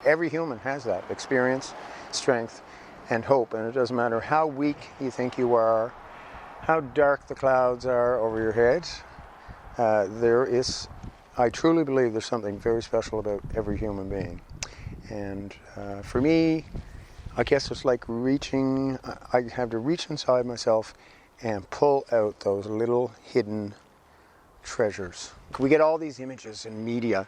Every human has that experience, strength, and hope. And it doesn't matter how weak you think you are, how dark the clouds are over your head. I truly believe there's something very special about every human being. And for me, I guess it's like I have to reach inside myself and pull out those little hidden treasures. We get all these images in media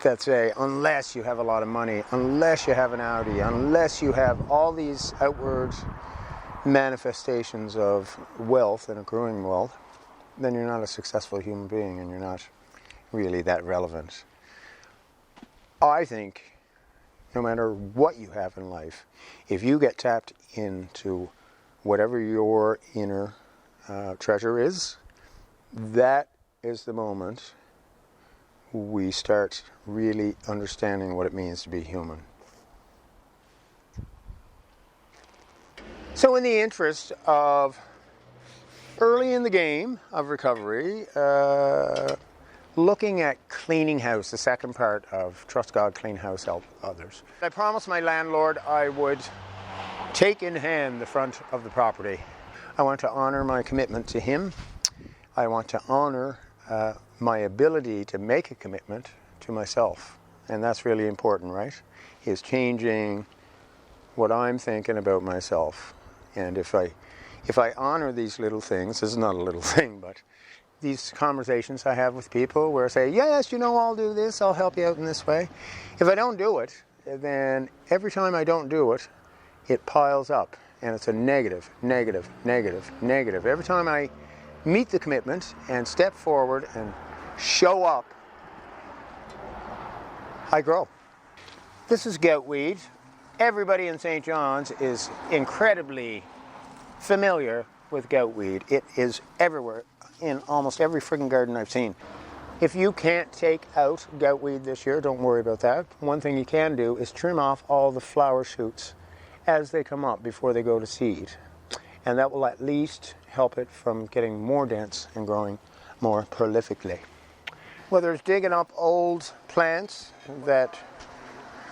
that say, unless you have a lot of money, unless you have an Audi, unless you have all these outward manifestations of wealth and accruing wealth, then you're not a successful human being and you're not really that relevant. I think no matter what you have in life, if you get tapped into whatever your inner treasure is, that is the moment we start really understanding what it means to be human. So in the interest of early in the game of recovery, looking at cleaning house, the second part of Trust God, Clean House, Help Others. I promised my landlord I would take in hand the front of the property. I want to honor my commitment to him. I want to honor my ability to make a commitment to myself. And that's really important, right? Is changing what I'm thinking about myself. And if I honor these little things, this is not a little thing, but these conversations I have with people where I say, yes, I'll do this, I'll help you out in this way. If I don't do it, then every time I don't do it, it piles up. And it's a negative, negative, negative, negative. Every time I meet the commitment and step forward and show up, I grow. This is goutweed. Everybody in St. John's is incredibly familiar with goutweed. It is everywhere in almost every friggin' garden I've seen. If you can't take out goutweed this year, don't worry about that. One thing you can do is trim off all the flower shoots as they come up before they go to seed. And that will at least help it from getting more dense and growing more prolifically. Whether it's digging up old plants that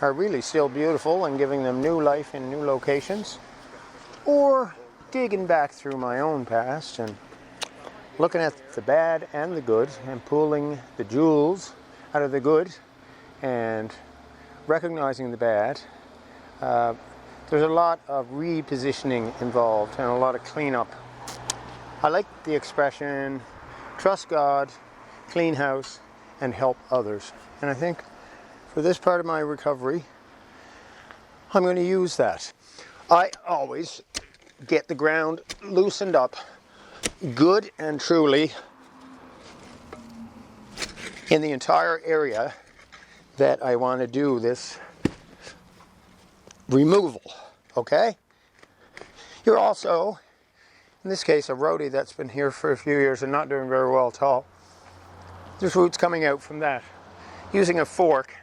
are really still beautiful and giving them new life in new locations, or digging back through my own past and looking at the bad and the good and pulling the jewels out of the good and recognizing the bad, there's a lot of repositioning involved and a lot of cleanup. I like the expression, trust God, clean house, and help others. And I think for this part of my recovery, I'm going to use that. I always get the ground loosened up good and truly in the entire area that I want to do this removal, okay? You're also, in this case, a roadie that's been here for a few years and not doing very well at all. There's roots coming out from that. Using a fork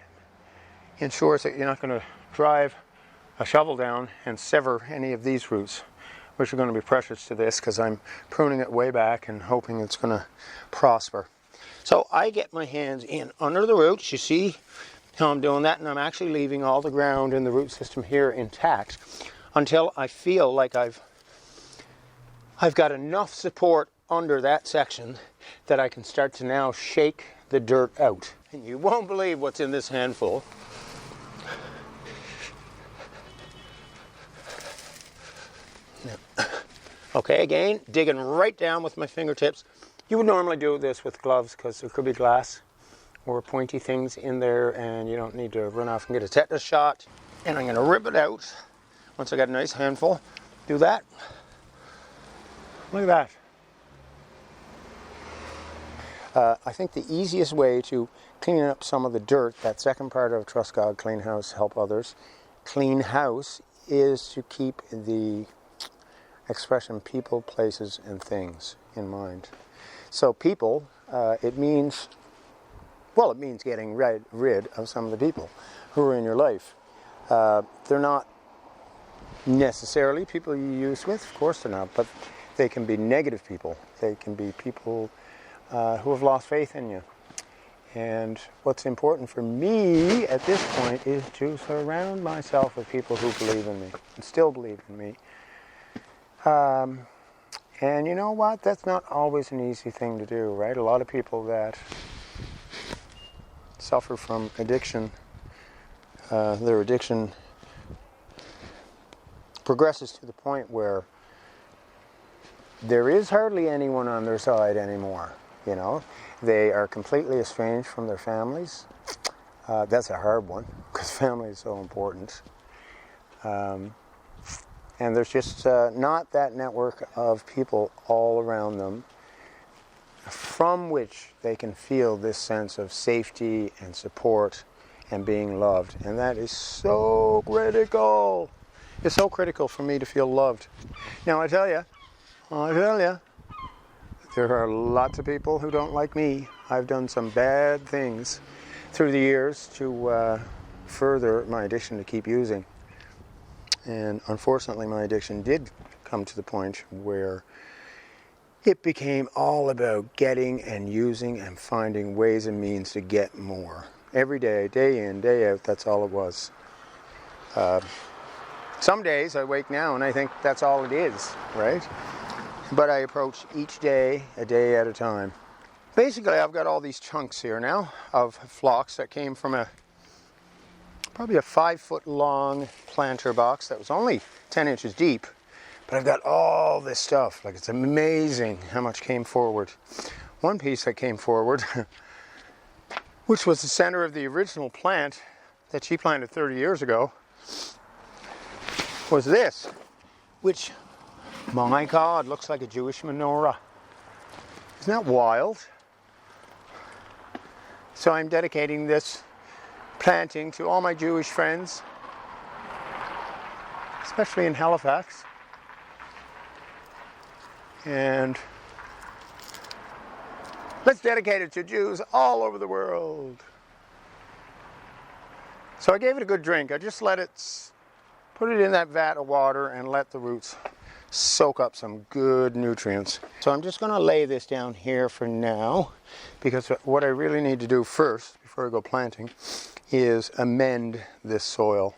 ensures that you're not going to drive a shovel down and sever any of these roots, which are going to be precious to this because I'm pruning it way back and hoping it's going to prosper. So I get my hands in under the roots. You see how I'm doing that, and I'm actually leaving all the ground in the root system here intact until I feel like I've got enough support under that section that I can start to now shake the dirt out. And you won't believe what's in this handful. Okay, again, digging right down with my fingertips. You would normally do this with gloves because there could be glass or pointy things in there and you don't need to run off and get a tetanus shot. And I'm going to rip it out once I got a nice handful. Do that. Look at that. I think the easiest way to clean up some of the dirt, that second part of Trust God, Clean House, Help Others, clean house, is to keep the expression people, places, and things in mind. So people, it means getting rid of some of the people who are in your life. They're not necessarily people you use with, of course they're not, but they can be negative people. They can be people who have lost faith in you. And what's important for me at this point is to surround myself with people who believe in me and still believe in me. And you know what? That's not always an easy thing to do, right? A lot of people that suffer from addiction, their addiction progresses to the point where there is hardly anyone on their side anymore, you know? They are completely estranged from their families. That's a hard one, because family is so important. And there's just not that network of people all around them from which they can feel this sense of safety and support and being loved. And that is so critical. It's so critical for me to feel loved. Now I tell you, there are lots of people who don't like me. I've done some bad things through the years to further my addiction to keep using. And unfortunately, my addiction did come to the point where it became all about getting and using and finding ways and means to get more. Every day, day in, day out, that's all it was. Some days I wake now and I think that's all it is, right? But I approach each day a day at a time. Basically, I've got all these chunks here now of phlox that came from probably a 5-foot long planter box that was only 10 inches deep. But I've got all this stuff. Like, it's amazing how much came forward. One piece that came forward, which was the center of the original plant that she planted 30 years ago, was this, which, my God, looks like a Jewish menorah. Isn't that wild? So I'm dedicating this planting to all my Jewish friends, especially in Halifax. And let's dedicate it to Jews all over the world. So I gave it a good drink. I just put it in that vat of water and let the roots soak up some good nutrients. So I'm just going to lay this down here for now, because what I really need to do first, before I go planting, is amend this soil.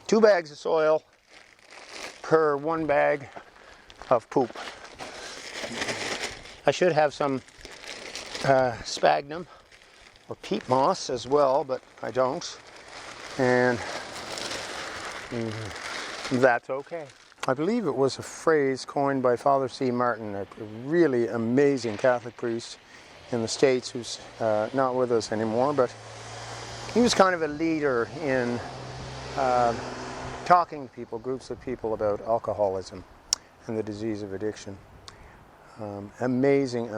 2 bags of soil per 1 bag of poop. I should have some sphagnum or peat moss as well, but I don't. And that's okay. I believe it was a phrase coined by Father C. Martin, a really amazing Catholic priest in the States who's not with us anymore, but he was kind of a leader in talking to people, groups of people, about alcoholism and the disease of addiction. Amazing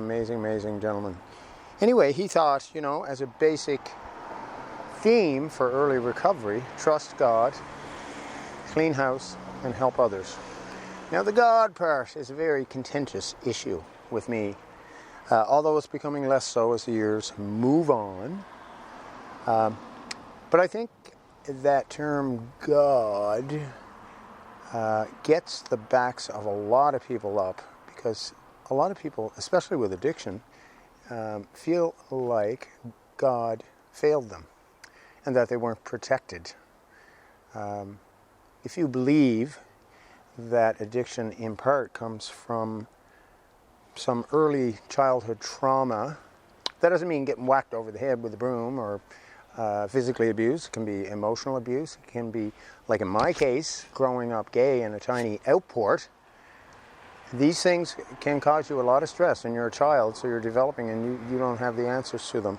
gentleman. Anyway, he thought, you know, as a basic theme for early recovery, trust God, clean house, and help others. Now, the God part is a very contentious issue with me, although it's becoming less so as the years move on. But I think that term God gets the backs of a lot of people up, because a lot of people, especially with addiction, feel like God failed them and that they weren't protected. If you believe that addiction in part comes from some early childhood trauma, that doesn't mean getting whacked over the head with a broom or physically abused. It can be emotional abuse. It can be, like in my case, growing up gay in a tiny outport. These things can cause you a lot of stress, and you're a child, so you're developing and you don't have the answers to them.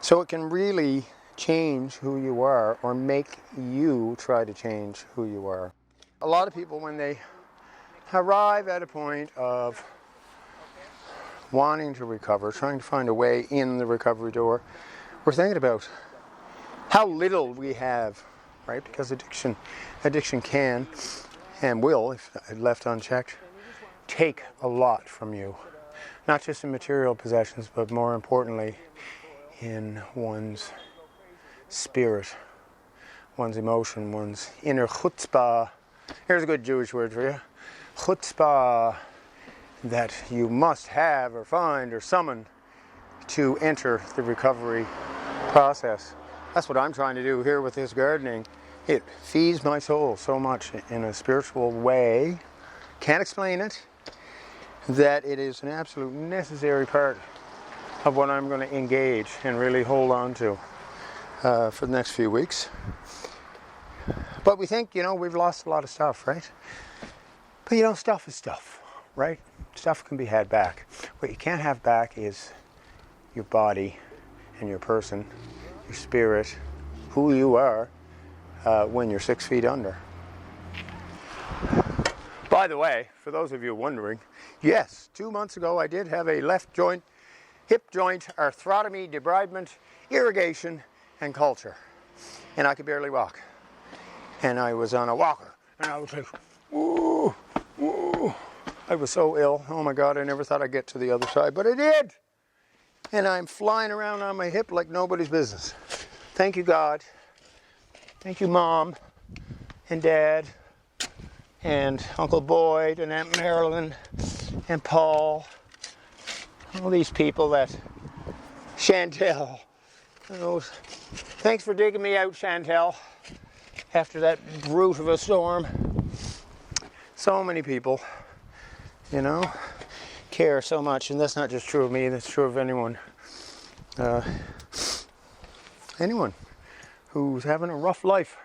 So it can really change who you are, or make you try to change who you are. A lot of people, when they arrive at a point of wanting to recover, trying to find a way in the recovery door, we're thinking about how little we have, right? Because addiction can and will, if left unchecked, take a lot from you. Not just in material possessions, but more importantly, in one's spirit, one's emotion, one's inner chutzpah. Here's a good Jewish word for you. Chutzpah, that you must have or find or summon to enter the recovery process. That's what I'm trying to do here with this gardening. It feeds my soul so much in a spiritual way. Can't explain it. That it is an absolute necessary part of what I'm going to engage and really hold on to for the next few weeks. But we think, you know, we've lost a lot of stuff, right? But you know, stuff is stuff, right? Stuff can be had back. What you can't have back is your body and your person, your spirit, who you are when you're 6 feet under. By the way, for those of you wondering, yes, 2 months ago I did have a left joint, hip joint, arthrotomy, debridement, irrigation, and culture. And I could barely walk. And I was on a walker. And I was like, woo, woo. I was so ill. Oh my God, I never thought I'd get to the other side, but I did. And I'm flying around on my hip like nobody's business. Thank you, God. Thank you, Mom and Dad and Uncle Boyd and Aunt Marilyn and Paul. All these people that... Chantel. Oh, thanks for digging me out, Chantel, after that brute of a storm. So many people, you know, care so much, and that's not just true of me, that's true of anyone. Anyone who's having a rough life.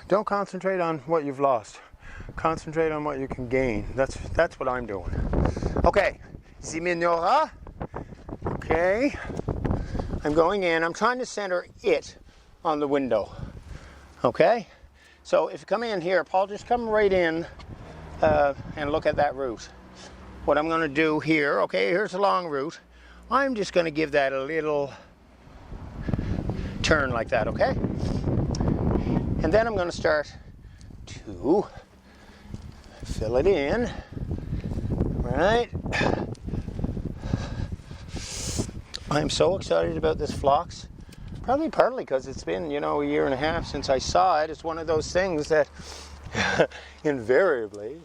Don't concentrate on what you've lost. Concentrate on what you can gain. That's what I'm doing. Okay, the Menorah. Okay, I'm going in. I'm trying to center it on the window. Okay, so if you come in here, Paul, just come right in and look at that root. What I'm going to do here, okay, here's a long root. I'm just going to give that a little turn like that, okay? And then I'm going to start to fill it in, right? I'm so excited about this phlox, probably partly because it's been, you know, a year and a half since I saw it. It's one of those things that invariably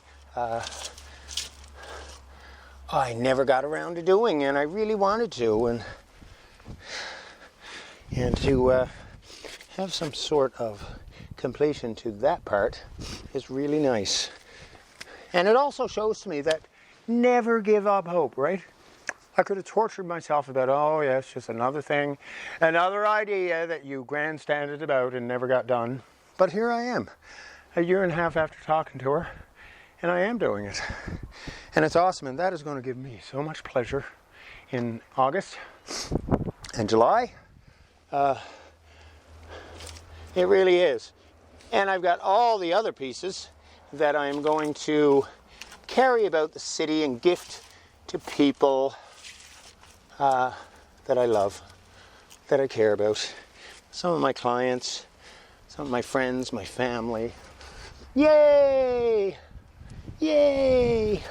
I never got around to doing, and I really wanted to, and to have some sort of completion to that part is really nice. And it also shows to me that never give up hope, right? I could have tortured myself about, oh yeah, it's just another thing, another idea that you grandstanded about and never got done. But here I am, a year and a half after talking to her, and I am doing it. And it's awesome, and that is going to give me so much pleasure in August and July. It really is. And I've got all the other pieces that I'm going to carry about the city and gift to people that I love, that I care about. Some of my clients, some of my friends, my family. Yay! Yay!